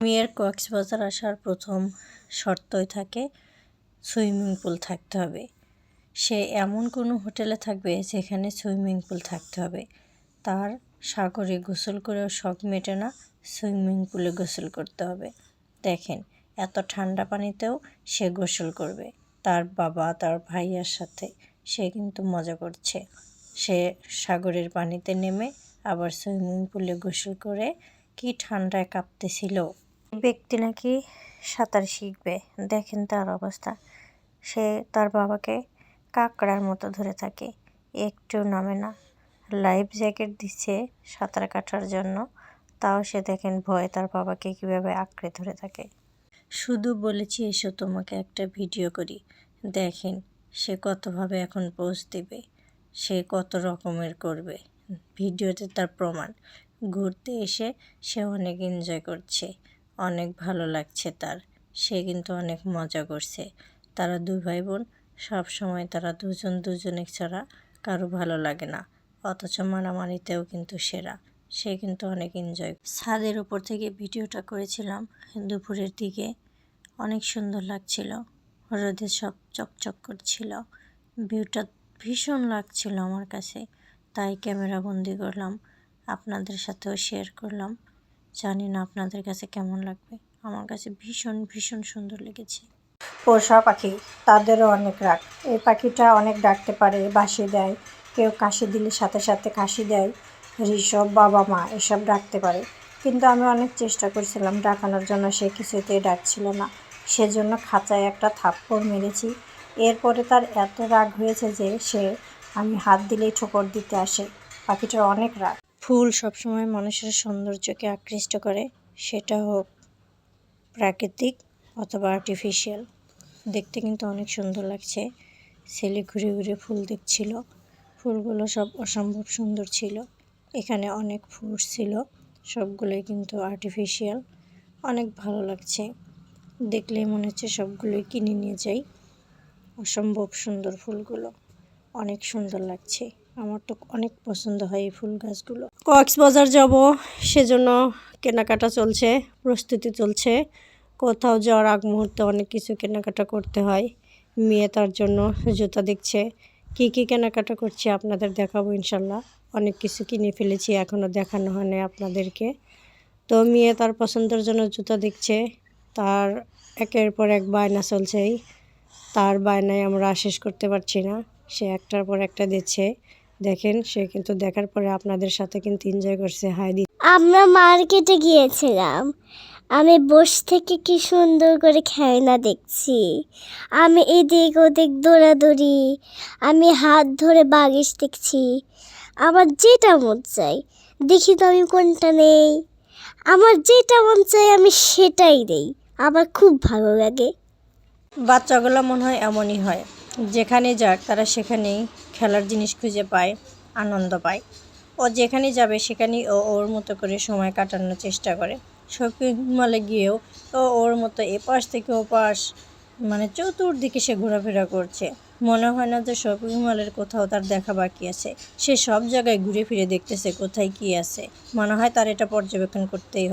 মেয়ের কক্সবাজার আসার প্রথম শর্তই থাকে সুইমিং পুল থাকতে হবে। সে এমন কোনো হোটেলে থাকবে যেখানে সুইমিং পুল থাকতে হবে। তার সাগরে গোসল করেও শখ মেটে না, সুইমিং পুলে গোসল করতে হবে। দেখেন, এত ঠান্ডা পানিতেও সে গোসল করবে তার বাবা তার ভাইয়ার সাথে। সে কিন্তু মজা করছে। সে সাগরের পানিতে নেমে আবার সুইমিং পুলে গোসল করে কি ঠান্ডায় কাঁপতেছিল। ব্যক্তি নাকি সাঁতার শিখবে, দেখেন তার অবস্থা। সে তার বাবাকে কাঁকড়ার মতো ধরে থাকে, একটু নামে না। লাইফ জ্যাকেট দিচ্ছে সাঁতার কাটার জন্য, তাও সে দেখেন ভয়ে তার বাবাকে কীভাবে আঁকড়ে ধরে থাকে। শুধু বলেছি এসো তোমাকে একটা ভিডিও করি। দেখেন সে কতভাবে এখন পোস্ট দেবে, সে কত রকমের করবে। ভিডিওতে তার প্রমাণ। ঘুরতে এসে সে অনেক এনজয় করছে, অনেক ভালো লাগছে তার। সে কিন্তু অনেক মজা করছে। তারা দুই ভাই বোন, সবসময় তারা দুজনে ছাড়া কারো ভালো লাগে না, অথচ মারামারিতেও কিন্তু সেরা। সে কিন্তু অনেক এনজয়। ছাদের উপর থেকে ভিডিওটা করেছিলাম দুপুরের দিকে, অনেক সুন্দর লাগছিল। রোদে সব চকচক করছিল, ভিউটা ভীষণ লাগছিল আমার কাছে, তাই ক্যামেরা বন্দি করলাম, আপনাদের সাথেও শেয়ার করলাম। জানি না আপনাদের কাছে কেমন লাগবে, আমার কাছে ভীষণ ভীষণ সুন্দর লেগেছে। পোষা পাখি, তাদেরও অনেক রাগ। এই পাখিটা অনেক ডাকতে পারে, বাঁশি দেয়, কেউ কাশি দিলে সাথে সাথে কাশি দেয়। ঋষভ, বাবা মা এসব ডাকতে পারে, কিন্তু আমি অনেক চেষ্টা করছিলাম ডাকানোর জন্য, সে কিছুতেই ডাকছিল না। সেজন্য খাঁচায় একটা থাপ্পড় মেরেছি। এরপরে তার এত রাগ হয়েছে যে সে আমি হাত দিলেই ঠোকর দিতে আসে। পাখিটার অনেক রাগ। ফুল সবসময় মানুষের সৌন্দর্যকে আকৃষ্ট করে, সেটা হোক প্রাকৃতিক অথবা আর্টিফিশিয়াল। দেখতে কিন্তু অনেক সুন্দর লাগছে। ছেলে ঘুরে ঘুরে ফুল দেখছিল, ফুলগুলো সব অসম্ভব সুন্দর ছিল। এখানে অনেক ফুল ছিল, সবগুলোই কিন্তু আর্টিফিশিয়াল। অনেক ভালো লাগছে, দেখলেই মনে হচ্ছে সবগুলোই কিনে নিয়ে যাই। অসম্ভব সুন্দর ফুলগুলো, অনেক সুন্দর লাগছে। আমার তো অনেক পছন্দ হয় এই ফুল গাছগুলো। কক্সবাজার যাব, সেজন্য কেনাকাটা চলছে, প্রস্তুতি চলছে। কোথাও যাওয়ার আগ মুহূর্তে অনেক কিছু কেনাকাটা করতে হয়। মেয়ে তার জন্য জুতা দেখছে। কি কি কেনাকাটা করছি আপনাদের দেখাবো ইনশাল্লাহ। অনেক কিছু কিনে ফেলেছি, এখনও দেখানো হয়নি আপনাদেরকে। তো মেয়ে তার পছন্দের জন্য জুতা দেখছে, তার একের পর এক বায়না চলছেই। তার বায়নায় আমরা শেষ করতে পারছি না, সে একটার পর একটা দিচ্ছে। দেখেন, সে কিন্তু দেখার পরে আপনাদের সাথে কিন্তু এনজয় করছে, হাই দি। আমরা মার্কেটে গিয়েছিলাম, আমি বসে থেকে কি সুন্দর করে খেলনা দেখছি। আমি এদিক ওদিক দৌড়াদৌড়ি, আমি হাত ধরে বালিশ দেখছি। আমার যেটা মন চাই, দেখি তো আমি কোনটা নেই। আমার যেটা মন চাই আমি সেটাই নেই, আমার খুব ভালো লাগে। বাচ্চাগুলো মনে হয় এমনই হয়, যেখানে যাক তারা সেখানেই খেলার জিনিস খুঁজে পায়, আনন্দ পায়। ও যেখানে যাবে সেখানেই ও ওর মতো করে সময় কাটানোর চেষ্টা করে। শপিং মলে গিয়েও ও ওর মতো এপাশ থেকে ওপাশ, মানে চতুর্দিকে সে ঘোরাফেরা করছে। মনে হয় না যে শপিং মলের কোথাও তার দেখা বাকি আছে। সে সব জায়গায় ঘুরে ফিরে দেখতেছে কোথায় কী আছে। মনে হয় তার এটা পর্যবেক্ষণ করতেই হবে।